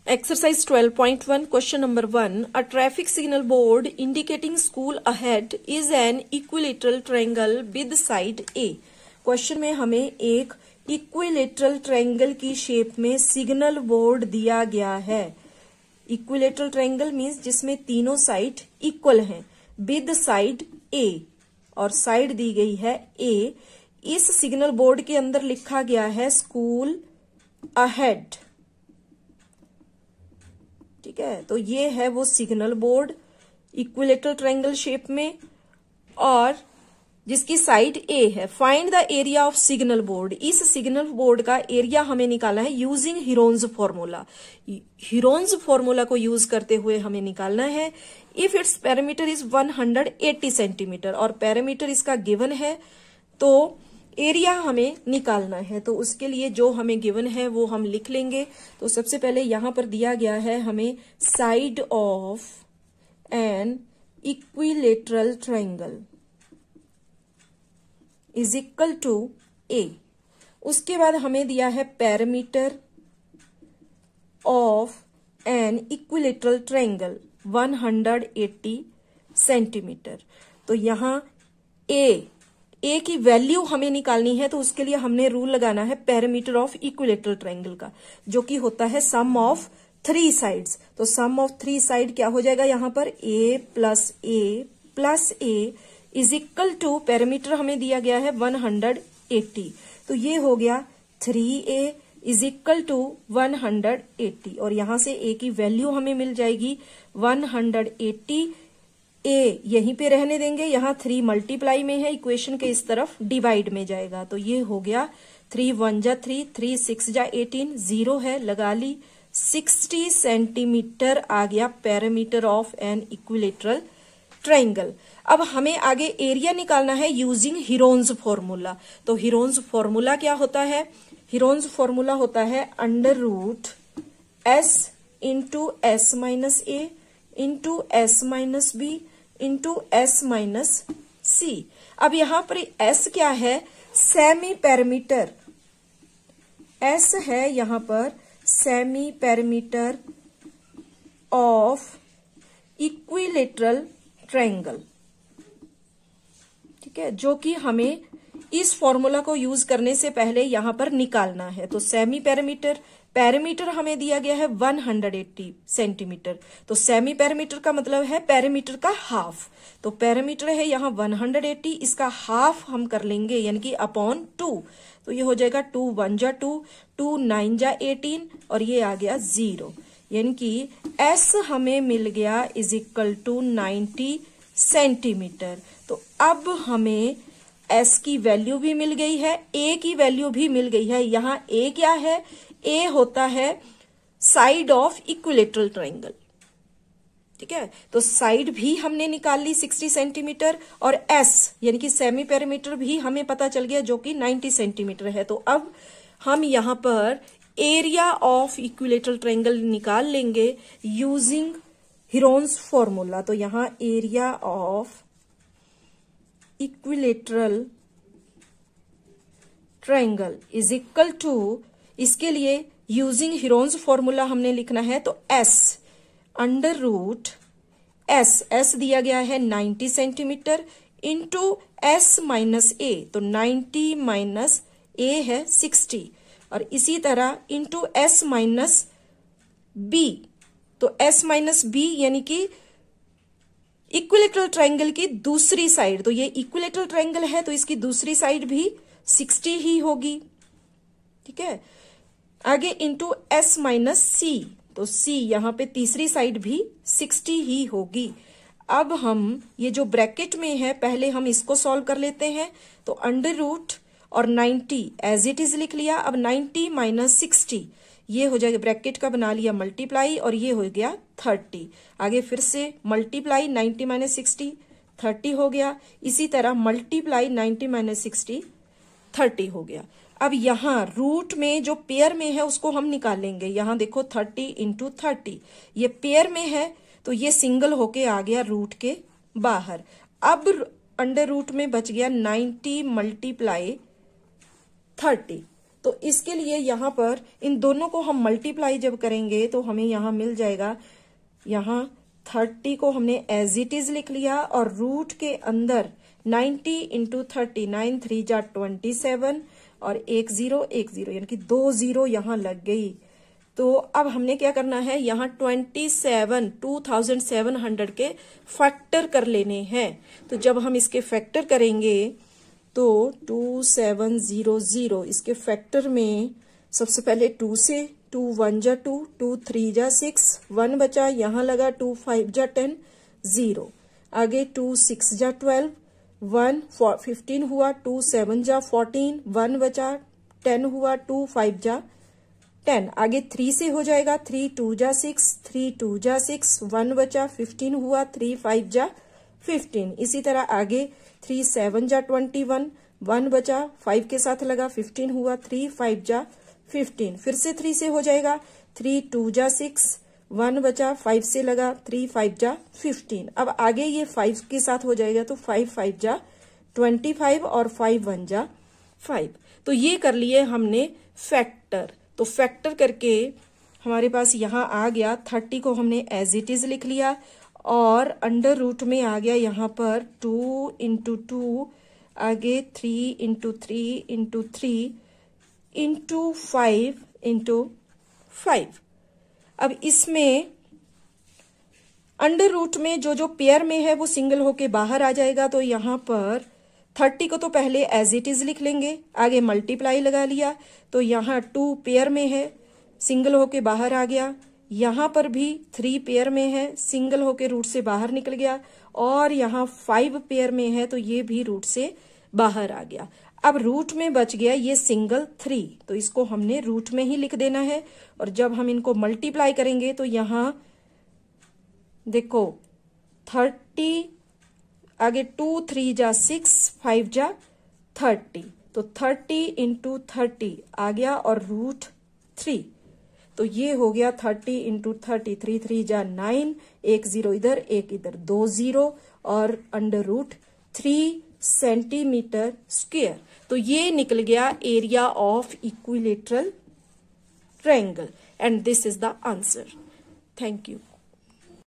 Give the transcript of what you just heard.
Exercise 12.1 question number 1. A traffic signal board indicating school ahead is an equilateral triangle with side A. Question में हमें एक equilateral triangle की shape में signal board दिया गया है। इक्विलेटरल ट्रायंगल मीन्स जिसमें तीनों साइड इक्वल हैं, विद साइड A और साइड दी गई है A। इस सिग्नल बोर्ड के अंदर लिखा गया है स्कूल अहेड। ठीक है, तो ये है वो signal board equilateral triangle shape में और जिसकी साइड ए है। Find the area of signal board. इस सिग्नल बोर्ड का एरिया हमें निकालना है using Heron's formula. Heron's formula को यूज करते हुए हमें निकालना है। If it's parameter is 180 centimetre और पैरामीटर इसका गिवन है तो एरिया हमें निकालना है। तो उसके लिए जो हमें गिवन है वो हम लिख लेंगे। तो सबसे पहले यहां पर दिया गया है हमें side of an equilateral triangle is equal to a. उसके बाद हमें दिया है parameter of an equilateral triangle 180 centimetre. तो यहां ए की वैल्यू हमें निकालनी है, तो उसके लिए हमने रूल लगाना है पैरामीटर ऑफ इक्विलेटरल ट्रायंगल का, जो कि होता है सम ऑफ 3 साइड्स। तो सम ऑफ 3 साइड क्या हो जाएगा यहाँ पर a plus a is equal to parameter हमें दिया गया है 180। तो ये हो गया 3a इज इक्वल टू 180 और यहां से a की वैल्यू हमें मिल जाएगी 180। ए यहीं पे रहने देंगे, यहां 3 मल्टीप्लाई में है, इक्वेशन के इस तरफ डिवाइड में जाएगा। तो ये हो गया 3 1 जा 3, 3 6 जा 18, 0 है लगा ली, 60 सेंटीमीटर आ गया parameter of an equilateral triangle. अब हमें आगे एरिया निकालना है यूजिंग हीरोन्स फॉर्मूला। तो हीरोन्स फॉर्मूला क्या होता है? हीरोन्स फॉर्मूला होता है under root s into s minus a into s minus b into s minus c. अब यहां पर s क्या है? Semi parameter. s है यहां पर semi parameter of equilateral triangle. ठीक है, जो कि हमें इस फॉर्मूला को यूज करने से पहले यहां पर निकालना है। तो सेमी पैरामीटर हमें दिया गया है 180 सेंटीमीटर। तो सेमी पैरामीटर का मतलब है पैरामीटर का हाफ। तो पैरामीटर है यहाँ 180, इसका हाफ हम कर लेंगे यानी कि अपॉन 2। तो ये हो जाएगा 2 1 जा 2, 2 9 जा 18 और ये आ गया 0, यानी कि S हमें मिल गया इज इक्वल टू 90 सेंटीमीटर। तो अब हमें S की वैल्यू भी मिल गई है, A की वैल्यू भी मिल गई है। यहाँ A क्या है? A होता है साइड ऑफ इक्विलेटरल ट्रायंगल। ठीक है, तो साइड भी हमने निकाल ली 60 सेंटीमीटर और S यानी कि सेमी पैरामीटर भी हमें पता चल गया जो कि 90 सेंटीमीटर है। तो अब हम यहां पर एरिया ऑफ इक्विलेटरल ट्रायंगल निकाल लेंगे यूजिंग हीरोन्स फॉर्मूला। तो यहां area of equilateral triangle is equal to, इसके लिए यूजिंग हीरोन्स फॉर्मूला हमने लिखना है तो S अंडर रूट S दिया गया है 90 सेंटीमीटर इंटू S माइनस ए। तो 90 माइनस ए है 60 और इसी तरह इंटू S माइनस बी। तो S माइनस बी यानी कि इक्विलेटरल ट्रायंगल की दूसरी साइड। तो ये इक्विलेटरल ट्रायंगल है तो इसकी दूसरी साइड भी 60 ही होगी। ठीक है, आगे इंटू S माइनस सी। तो C यहां पे तीसरी साइड भी 60 ही होगी। अब हम ये जो ब्रैकेट में है पहले हम इसको सॉल्व कर लेते हैं। तो अंडर रूट और 90 एज इट इज लिख लिया। अब 90 माइनस 60 ये हो जाएगा, ब्रैकेट का बना लिया मल्टीप्लाई और ये हो गया 30। आगे फिर से मल्टीप्लाई 90 माइनस 60 30 हो गया। इसी तरह मल्टीप्लाई 90 माइनस 60 30 हो गया। अब यहां रूट में जो पेयर में है उसको हम निकालेंगे। यहां देखो 30 इंटू 30 ये पेयर में है तो ये सिंगल होके आ गया रूट के बाहर। अब अंडर रूट में बच गया 90 मल्टीप्लाई 30। तो इसके लिए यहाँ पर इन दोनों को हम मल्टीप्लाई जब करेंगे तो हमें यहाँ मिल जाएगा, यहाँ 30 को हमने एज इट इज लिख लिया और रूट के अंदर 90 इंटू 30, 9 3 जा 27 और 1 0 यानी कि 2 0 यहाँ लग गई। तो अब हमने क्या करना है, यहाँ 2700 के फैक्टर कर लेने हैं। तो जब हम इसके फैक्टर करेंगे तो 2700 इसके फैक्टर में सबसे पहले 2 से 2 1 जा 2, 2 3 जा 6, 1 बचा, यहाँ लगा 2 5 जा 10, 0 आगे 2 6 जा 12, 1 15 हुआ, 2 7 जा 14, 1 बचा, 10 हुआ, 2 5 जा 10 आगे 3 से हो जाएगा, 3 2 जा 6, 3 2 जा 6, 1 बचा, 15 हुआ, 3 5 जा 15। इसी तरह आगे 3 7 जा 21, 1 बचा, 5 के साथ लगा, 15 हुआ, 3 5 जा 15। फिर से 3 से हो जाएगा, 3 2 जा 6, 1 बचा, 5 से लगा, 3 5 जा 15। अब आगे ये 5 के साथ हो जाएगा तो 5 5 जा 25 और 5 1 जा 5। तो ये कर लिए हमने फैक्टर। तो फैक्टर करके हमारे पास यहाँ आ गया 30 को हमने एज इट इज लिख लिया और अंडर रूट में आ गया यहाँ पर 2 इंटू 2, आगे 3 इंटू 3 इंटू 3 इंटू 5 इंटू 5। अब इसमें अंडर रूट में जो जो पेयर में है वो सिंगल होके बाहर आ जाएगा। तो यहाँ पर 30 को तो पहले एज इट इज लिख लेंगे, आगे मल्टीप्लाई लगा लिया तो यहाँ 2 पेयर में है, सिंगल होके बाहर आ गया। यहाँ पर भी 3 पेयर में है, सिंगल होके रूट से बाहर निकल गया और यहाँ 5 पेयर में है तो ये भी रूट से बाहर आ गया। अब रूट में बच गया ये सिंगल 3, तो इसको हमने रूट में ही लिख देना है। और जब हम इनको मल्टीप्लाई करेंगे तो यहाँ देखो 30 आगे 2 3 जा 6, 5 जा 30, तो 30 इंटू 30 आ गया और रूट 3। तो ये हो गया 30 इंटू 30, 3 3 जा 9, 1 0 इधर 1 इधर, 2 0 और अंडर रूट 3 सेंटीमीटर स्क्वायर। तो ये निकल गया area of equilateral triangle and this is the answer. Thank you.